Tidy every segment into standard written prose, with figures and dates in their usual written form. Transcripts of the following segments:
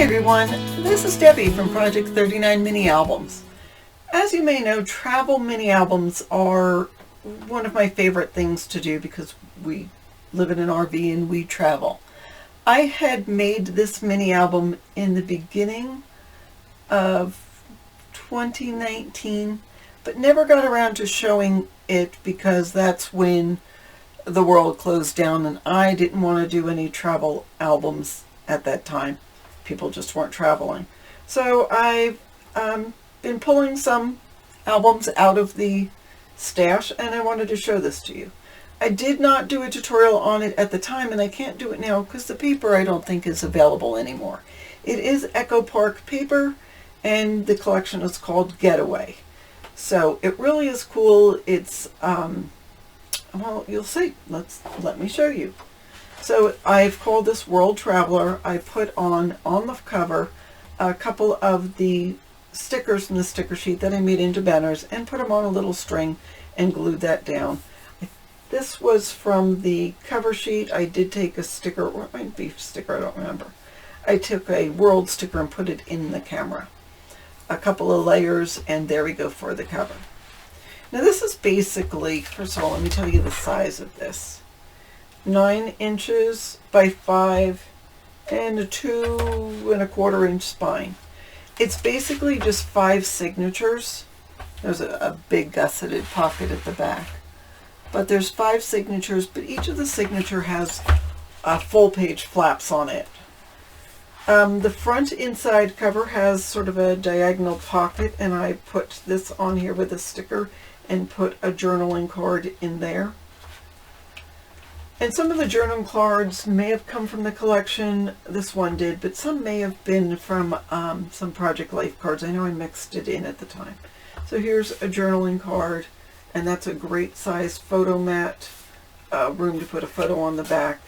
everyone, this is Debbie from Project 39 Mini Albums. As you may know, travel mini albums are one of my favorite things to do because we live in an RV and we travel. I had made this mini album in the beginning of 2019, but never got around to showing it because that's when the world closed down and I didn't want to do any travel albums at that time. People just weren't traveling. So I've been pulling some albums out of the stash and I wanted to show this to you. I did not do a tutorial on it at the time and I can't do it now because the paper I don't think is available anymore. It is Echo Park paper and the collection is called Getaway. So it really is cool. It's, well, you'll see. Let me show you. So I've called this World Traveler. I put on the cover a couple of the stickers from the sticker sheet that I made into banners and put them on a little string and glued that down. This was from the cover sheet. I did take a sticker, or it might be a sticker, I don't remember. I took a world sticker and put it in the camera. A couple of layers, and there we go for the cover. Now this is basically, first of all, let me tell you the size of this. 9 inches by 5 and a 2¼ inch spine. It's basically just 5 signatures. There's a big gusseted pocket at the back. But there's 5 signatures, but each of the signature has full page flaps on it. The front inside cover has sort of a diagonal pocket, and I put this on here with a sticker and put a journaling card in there. And some of the journaling cards may have come from the collection. This one did, but some may have been from some Project Life cards. I know I mixed it in at the time. So here's a journaling card, and that's a great size photo mat, room to put a photo on the back.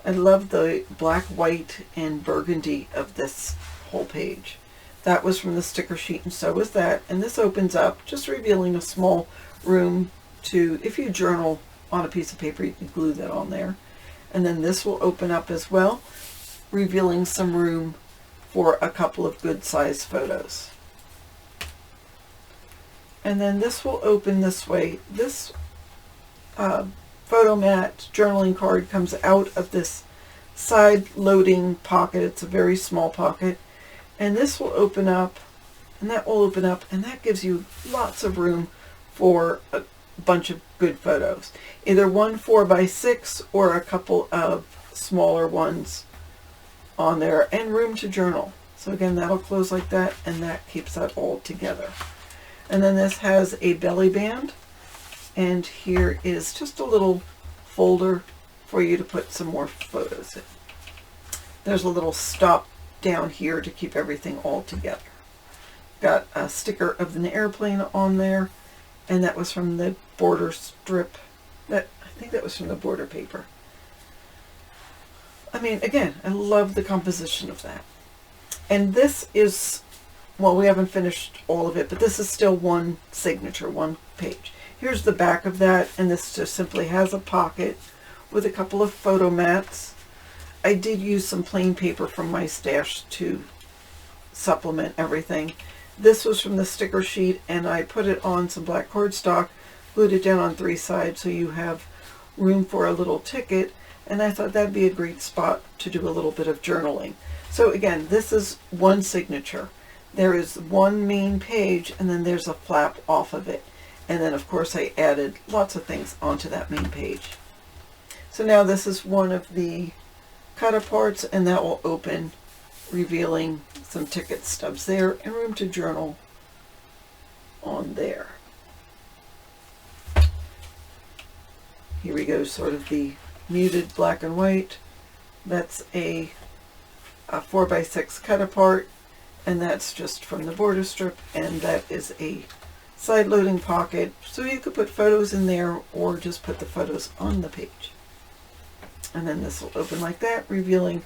I love the black, white, and burgundy of this whole page. That was from the sticker sheet, and so was that. And this opens up, just revealing a small room to, if you journal on a piece of paper, you can glue that on there. And then this will open up as well, revealing some room for a couple of good size photos. And then this will open this way. This photo mat journaling card comes out of this side loading pocket. It's a very small pocket. And this will open up, and that will open up, and that gives you lots of room for a bunch of good photos. Either one 4x6 or a couple of smaller ones on there, and room to journal. So again, that'll close like that, and that keeps that all together. And then this has a belly band, and here is just a little folder for you to put some more photos in. There's a little stop down here to keep everything all together. Got a sticker of an airplane on there, and that was from the border strip. I think that was from the border paper. I mean, again, I love the composition of that. And this is, well, we haven't finished all of it, but this is still one signature, one page. Here's the back of that, and this just simply has a pocket with a couple of photo mats. I did use some plain paper from my stash to supplement everything. This was from the sticker sheet, and I put it on some black cardstock, glued it down on 3 sides so you have room for a little ticket, and I thought that'd be a great spot to do a little bit of journaling. So again, this is one signature. There is one main page, and then there's a flap off of it. And then of course I added lots of things onto that main page. So now this is one of the cut aparts, and that will open, revealing some ticket stubs there and room to journal on there. Here we go, sort of the muted black and white. That's a 4x6 cut apart, and that's just from the border strip, and that is a side loading pocket, so you could put photos in there or just put the photos on the page. And then this will open like that, revealing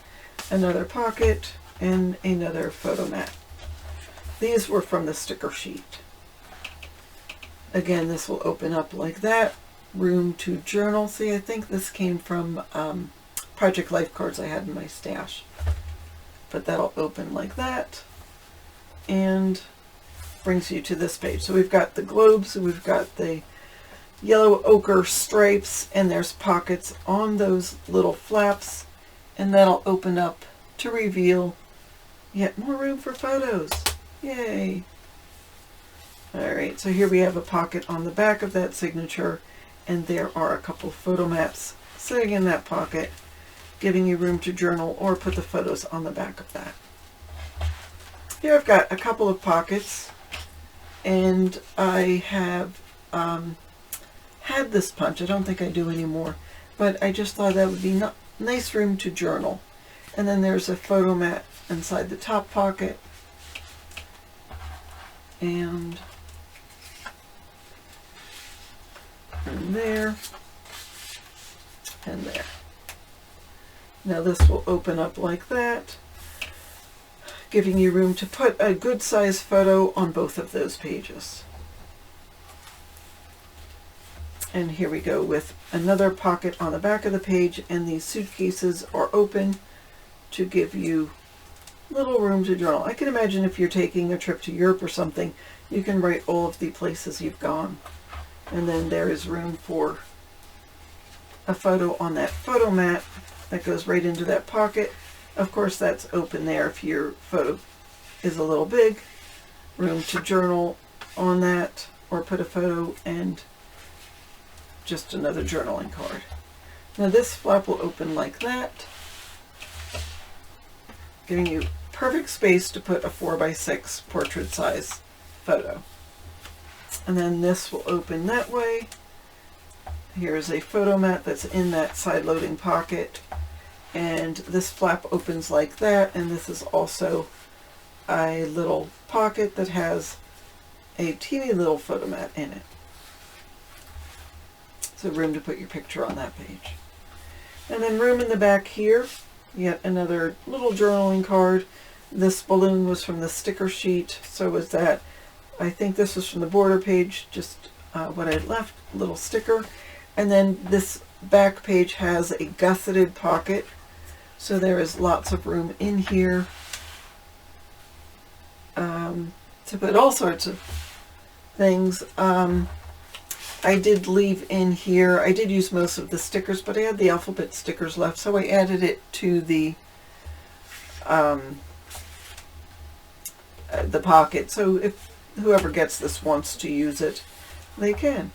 another pocket and another photo mat. These were from the sticker sheet. Again, this will open up like that, room to journal. See, I think this came from Project Life cards I had in my stash. but that'll open like that and brings you to this page. So we've got the globes, we've got the yellow ochre stripes, and there's pockets on those little flaps, and that'll open up to reveal yet more room for photos. Yay! Alright, so here we have a pocket on the back of that signature, and there are a couple photo mats sitting in that pocket, giving you room to journal or put the photos on the back of that. Here I've got a couple of pockets, and I have had this punch. I don't think I do anymore, but I just thought that would be nice room to journal. And then there's a photo mat inside the top pocket, and there, and there. Now this will open up like that, giving you room to put a good size photo on both of those pages. And here we go with another pocket on the back of the page, and these suitcases are open to give you little room to journal. I can imagine if you're taking a trip to Europe or something, you can write all of the places you've gone. And then there is room for a photo on that photo mat that goes right into that pocket. Of course, that's open there if your photo is a little big. Room to journal on that, or put a photo and just another journaling card. Now this flap will open like that, giving you perfect space to put a 4x6 portrait size photo. And then this will open that way. Here's a photo mat that's in that side loading pocket, and this flap opens like that, and this is also a little pocket that has a teeny little photo mat in it. So room to put your picture on that page. And then room in the back here, yet another little journaling card. This balloon was from the sticker sheet, so was that. I think this was from the border page, just what I had left, little sticker. And then this back page has a gusseted pocket, so there is lots of room in here to put all sorts of things. I did leave in here, I did use most of the stickers, but I had the alphabet stickers left, so I added it to the pocket. So if whoever gets this wants to use it, they can.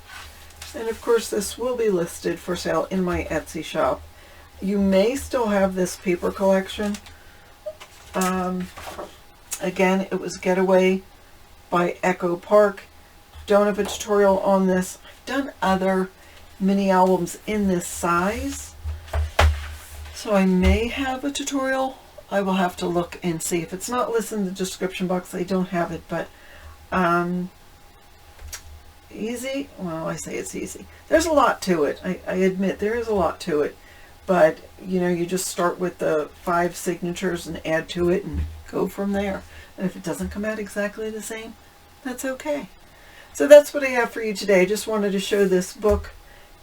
And of course this will be listed for sale in my Etsy shop. You may still have this paper collection. Again, it was Getaway by Echo Park. Don't have a tutorial on this. I've done other mini albums in this size, so I may have a tutorial. I will have to look and see. If it's not listed in the description box, I don't have it, but easy? Well, I say it's easy. There's a lot to it. I admit there is a lot to it, but you know, you just start with the 5 signatures and add to it and go from there. And if it doesn't come out exactly the same, that's okay. So that's what I have for you today. I just wanted to show this book,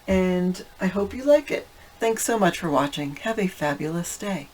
and I hope you like it. Thanks so much for watching. Have a fabulous day.